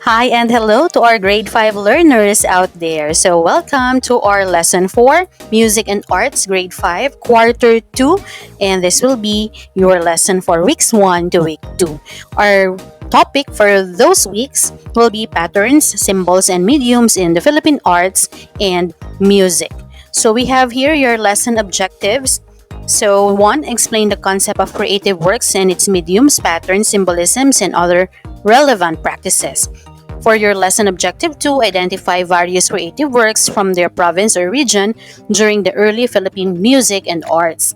Hi and hello to our grade 5 learners out there. So, welcome to our lesson 4, Music and Arts, grade 5, quarter 2. And this will be your lesson for weeks 1 to week 2. Our topic for those weeks will be patterns, symbols, and mediums in the Philippine arts and music. So, we have here your lesson objectives. So, 1, explain the concept of creative works and its mediums, patterns, symbolisms, and other relevant practices. For your lesson objective 2, identify various creative works from their province or region during the early Philippine music and arts.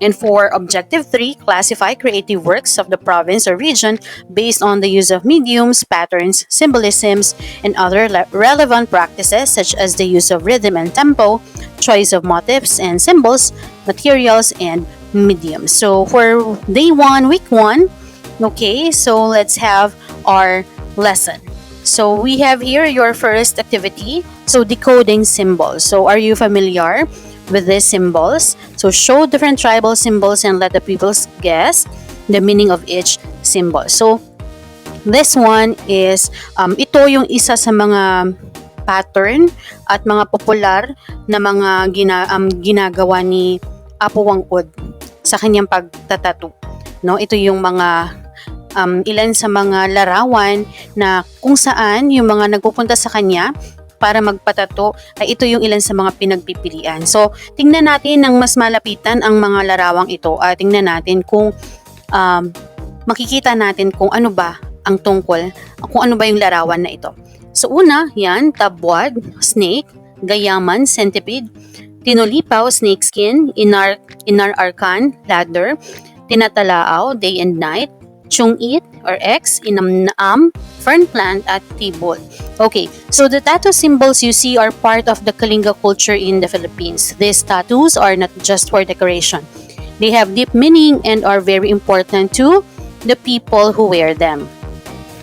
And for objective 3, classify creative works of the province or region based on the use of mediums, patterns, symbolisms, and other relevant practices such as the use of rhythm and tempo, choice of motifs and symbols, materials, and mediums. So for day 1, week 1, okay, so let's have our lesson. So we have here your first activity. So decoding symbols. So are you familiar with these symbols? So show different tribal symbols and let the pupils guess the meaning of each symbol. So this one is ito yung isa sa mga pattern at mga popular na mga ginagawa ni Apo Wangod sa kanyang pagtatattoo. No, ito yung mga ilan sa mga larawan na kung saan yung mga nagpupunta sa kanya para magpatato ay ito yung ilan sa mga pinagpipilian. So, tingnan natin ng mas malapitan ang mga larawang ito at tingnan natin kung makikita natin kung ano ba ang tungkol, kung ano ba yung larawan na ito. So, una, yan, tabwad, snake, gayaman, centipede, tinulipaw, snakeskin, inararkan, ladder, tinatalaaw, day and night, Chung-it or X, inamnaam, fern plant, at tibol. Okay, so the tattoo symbols you see are part of the Kalinga culture in the Philippines. These tattoos are not just for decoration. They have deep meaning and are very important to the people who wear them.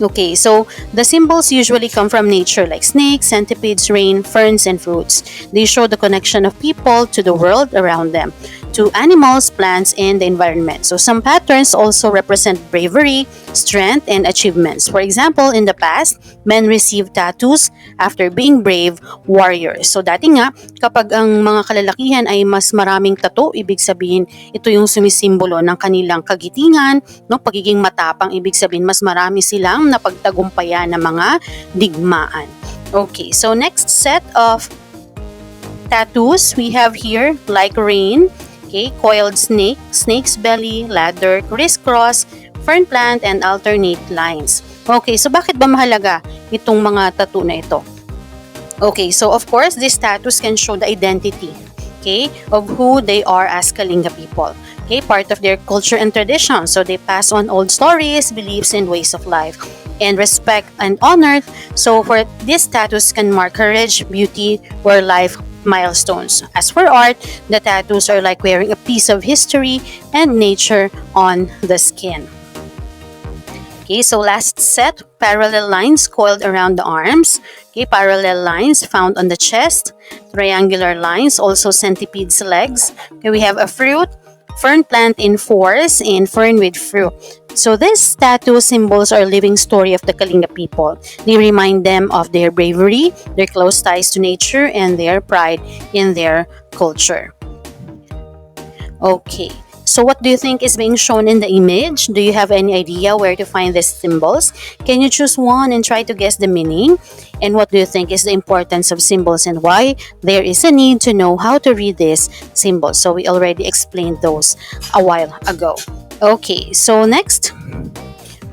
Okay, so the symbols usually come from nature like snakes, centipedes, rain, ferns, and fruits. They show the connection of people to the world around them, to animals, plants, and the environment. So some patterns also represent bravery, strength, and achievements. For example, in the past, men received tattoos after being brave warriors. So dati nga, kapag ang mga kalalakihan ay mas maraming tattoo, ibig sabihin ito yung sumisimbolo ng kanilang kagitingan, no, pagiging matapang, ibig sabihin mas marami silang napagtagumpayan na mga digmaan. Okay, so next set of tattoos we have here like rain, okay, coiled snake, snake's belly, ladder, crisscross, fern plant, and alternate lines. Okay, so bakit ba mahalaga itong mga tattoo na ito? Okay, so of course, these tattoos can show the identity, okay, of who they are as Kalinga people. Okay, part of their culture and tradition. So they pass on old stories, beliefs, and ways of life, and respect and honor. So for these tattoos can mark courage, beauty, or life milestones. As for art, the tattoos are like wearing a piece of history and nature on the skin. Okay, so last set, parallel lines coiled around the arms. Okay, parallel lines found on the chest. Triangular lines, also centipede's legs. Okay, we have a fruit, fern plant in fours, and fern with fruit. So these tattoo symbols are a living story of the Kalinga people. They remind them of their bravery, their close ties to nature, and their pride in their culture. Okay, so what do you think is being shown in the image? Do you have any idea where to find these symbols? Can you choose one and try to guess the meaning? And what do you think is the importance of symbols and why there is a need to know how to read these symbols? So we already explained those a while ago. Okay, so next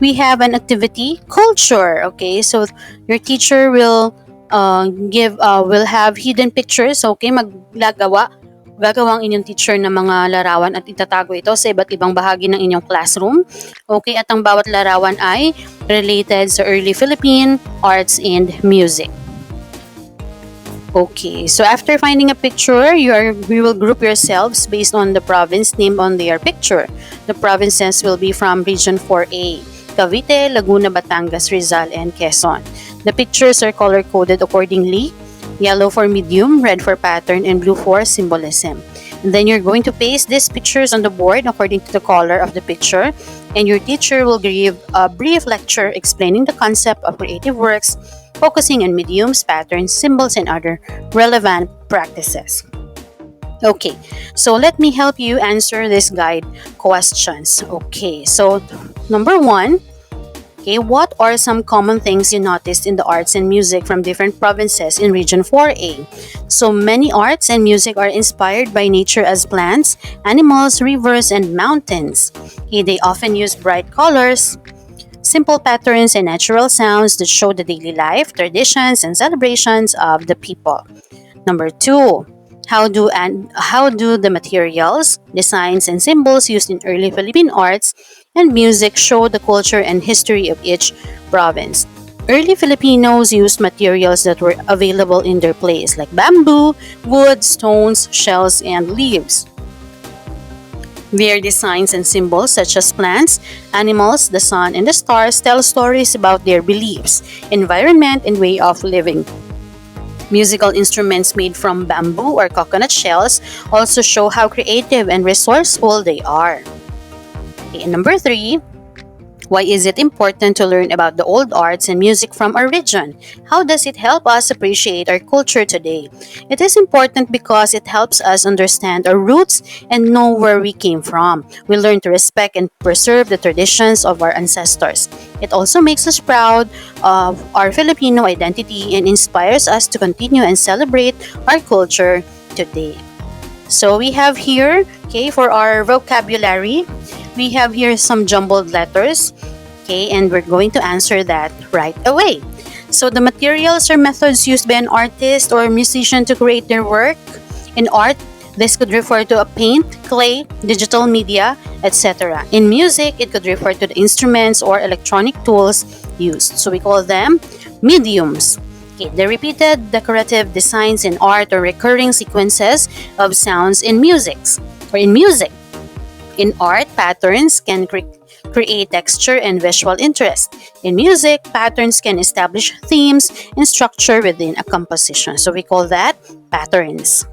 we have an activity, culture. Okay, so your teacher will will have hidden pictures. Okay, gagawa ang inyong teacher ng mga larawan at itatago ito sa iba't ibang bahagi ng inyong classroom. Okay, at ang bawat larawan ay related sa early Philippine arts and music. Okay, so after finding a picture, you will group yourselves based on the province named on their picture. The provinces will be from Region 4A, Cavite, Laguna, Batangas, Rizal, and Quezon. The pictures are color-coded accordingly. Yellow for medium, red for pattern, and blue for symbolism. Then you're going to paste these pictures on the board according to the color of the picture, and your teacher will give a brief lecture explaining the concept of creative works, focusing on mediums, patterns, symbols, and other relevant practices. Okay, so let me help you answer this guide questions. Okay, so number one, okay, what are some common things you noticed in the arts and music from different provinces in Region 4A? So many arts and music are inspired by nature as plants, animals, rivers, and mountains. Okay, they often use bright colors, simple patterns, and natural sounds that show the daily life, traditions, and celebrations of the people. Number two, how do the materials, designs, and symbols used in early Philippine arts and music show the culture and history of each province? Early Filipinos used materials that were available in their place, like bamboo, wood, stones, shells, and leaves. Their designs and symbols, such as plants, animals, the sun, and the stars, tell stories about their beliefs, environment, and way of living. Musical instruments made from bamboo or coconut shells also show how creative and resourceful they are. Okay, number three, why is it important to learn about the old arts and music from our region? How does it help us appreciate our culture today? It is important because it helps us understand our roots and know where we came from. We learn to respect and preserve the traditions of our ancestors. It also makes us proud of our Filipino identity and inspires us to continue and celebrate our culture today. So we have here, okay, for our vocabulary, we have here some jumbled letters, okay, and we're going to answer that right away. So the materials or methods used by an artist or musician to create their work. In art, this could refer to a paint, clay, digital media, etc. In music, it could refer to the instruments or electronic tools used. So we call them mediums. Okay, the repeated decorative designs in art or recurring sequences of sounds in music. In art, patterns can create texture and visual interest. In music, patterns can establish themes and structure within a composition. So we call that patterns.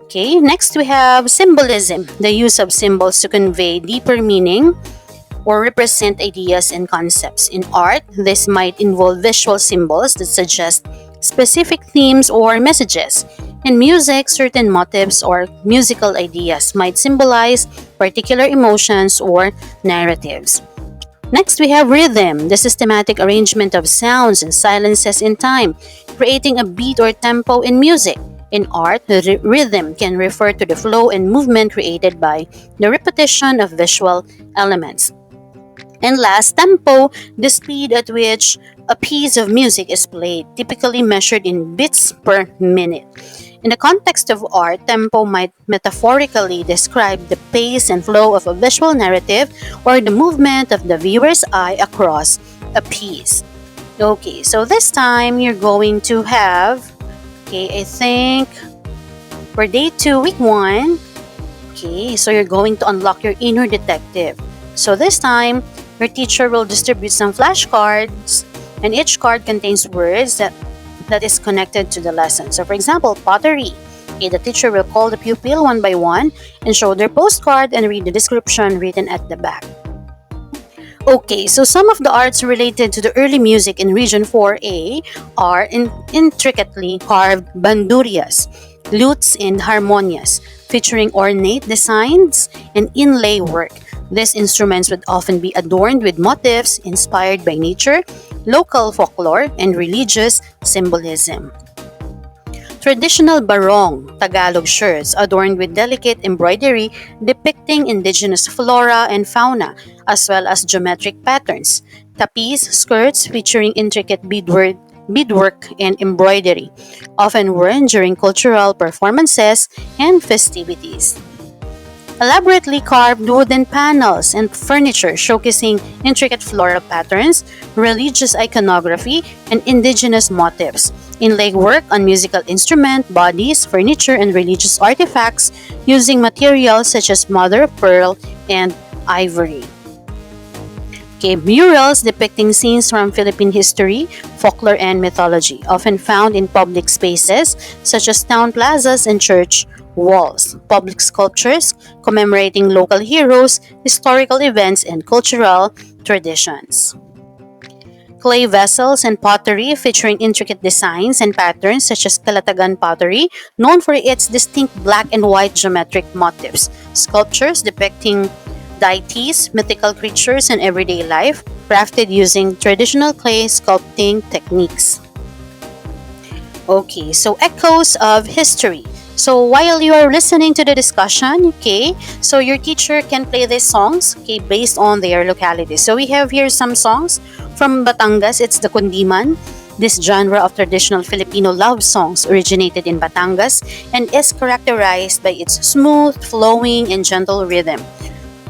Okay, next we have symbolism, the use of symbols to convey deeper meaning or represent ideas and concepts. In art, this might involve visual symbols that suggest specific themes or messages. In music, certain motifs or musical ideas might symbolize particular emotions or narratives. Next, we have rhythm, the systematic arrangement of sounds and silences in time, creating a beat or tempo in music. In art, the rhythm can refer to the flow and movement created by the repetition of visual elements. And last, tempo, the speed at which a piece of music is played, typically measured in beats per minute. In the context of art, tempo might metaphorically describe the pace and flow of a visual narrative or the movement of the viewer's eye across a piece. Okay, so this time you're going to have, okay, I think for day 2, week 1, okay, so you're going to unlock your inner detective. So this time, your teacher will distribute some flashcards, and each card contains words that is connected to the lesson. So for example, pottery. Okay, the teacher will call the pupil one by one and show their postcard and read the description written at the back. Okay, so some of the arts related to the early music in Region 4A are intricately carved bandurias, lutes, and harmonias, featuring ornate designs and inlay work. These instruments would often be adorned with motifs inspired by nature, local folklore, and religious symbolism. Traditional barong, Tagalog shirts adorned with delicate embroidery depicting indigenous flora and fauna, as well as geometric patterns. Tapis, skirts featuring intricate beadwork and embroidery, often worn during cultural performances and festivities. Elaborately carved wooden panels and furniture showcasing intricate floral patterns, religious iconography, and indigenous motifs. Inlay work on musical instrument, bodies, furniture, and religious artifacts using materials such as mother of pearl and ivory. Okay, murals depicting scenes from Philippine history, folklore, and mythology, often found in public spaces such as town plazas and church walls. Public sculptures commemorating local heroes, historical events, and cultural traditions. Clay vessels and pottery featuring intricate designs and patterns such as Kalatagan pottery, known for its distinct black and white geometric motifs. Sculptures depicting deities, mythical creatures, and everyday life, crafted using traditional clay sculpting techniques. Okay, so echoes of history. So while you are listening to the discussion, okay, so your teacher can play these songs, okay, based on their locality. So we have here some songs from Batangas. It's the Kundiman. This genre of traditional Filipino love songs originated in Batangas and is characterized by its smooth, flowing, and gentle rhythm.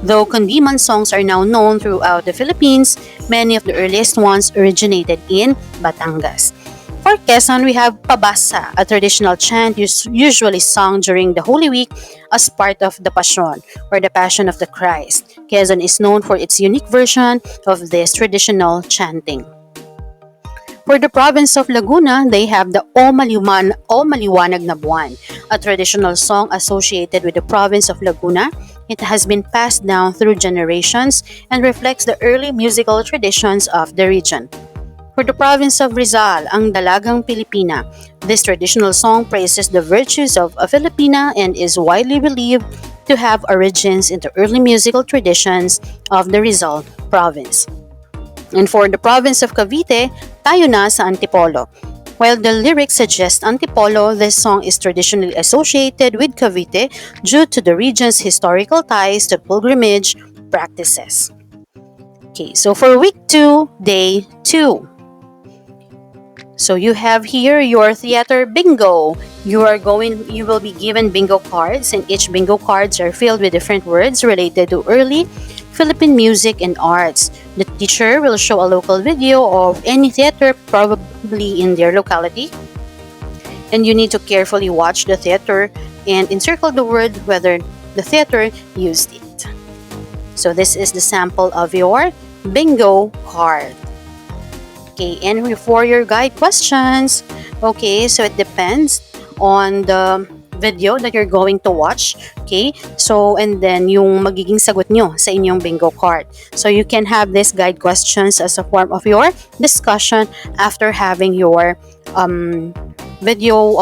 Though Kundiman songs are now known throughout the Philippines, many of the earliest ones originated in Batangas. For Quezon, we have Pabasa, a traditional chant usually sung during the Holy Week as part of the Passion, or the Passion of the Christ. Quezon is known for its unique version of this traditional chanting. For the province of Laguna, they have the O Maliwanag na Buwan, a traditional song associated with the province of Laguna. It has been passed down through generations and reflects the early musical traditions of the region. For the province of Rizal, ang Dalagang Pilipina. This traditional song praises the virtues of a Filipina and is widely believed to have origins in the early musical traditions of the Rizal province. And for the province of Cavite, Tayo Na sa Antipolo. While the lyrics suggest Antipolo, this song is traditionally associated with Cavite due to the region's historical ties to pilgrimage practices. Okay, so for week 2, day 2. So you have here your theater bingo. You will be given bingo cards, and each bingo cards are filled with different words related to early Philippine music and arts. The teacher will show a local video of any theater, probably in their locality, and you need to carefully watch the theater and encircle the word whether the theater used it. So this is the sample of your bingo card. Okay, and for your guide questions, okay, so it depends on the video that you're going to watch. Okay, so and then yung magiging sagot nyo sa inyong bingo card. So you can have these guide questions as a form of your discussion after having your video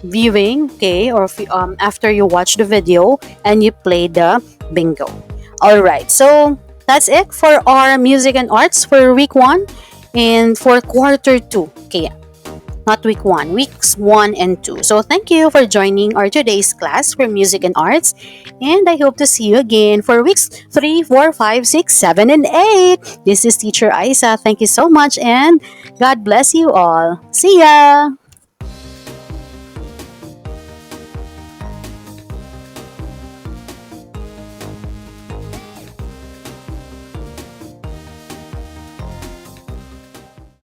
viewing, okay, or after you watch the video and you play the bingo. All right, so that's it for our music and arts for week 1. And for quarter 2, okay, not week 1, weeks 1 and 2. So thank you for joining our today's class for music and arts, and I hope to see you again for weeks 3, 4, 5, 6, 7, and 8. This is Teacher Isa. Thank you so much, and God bless you all. See ya!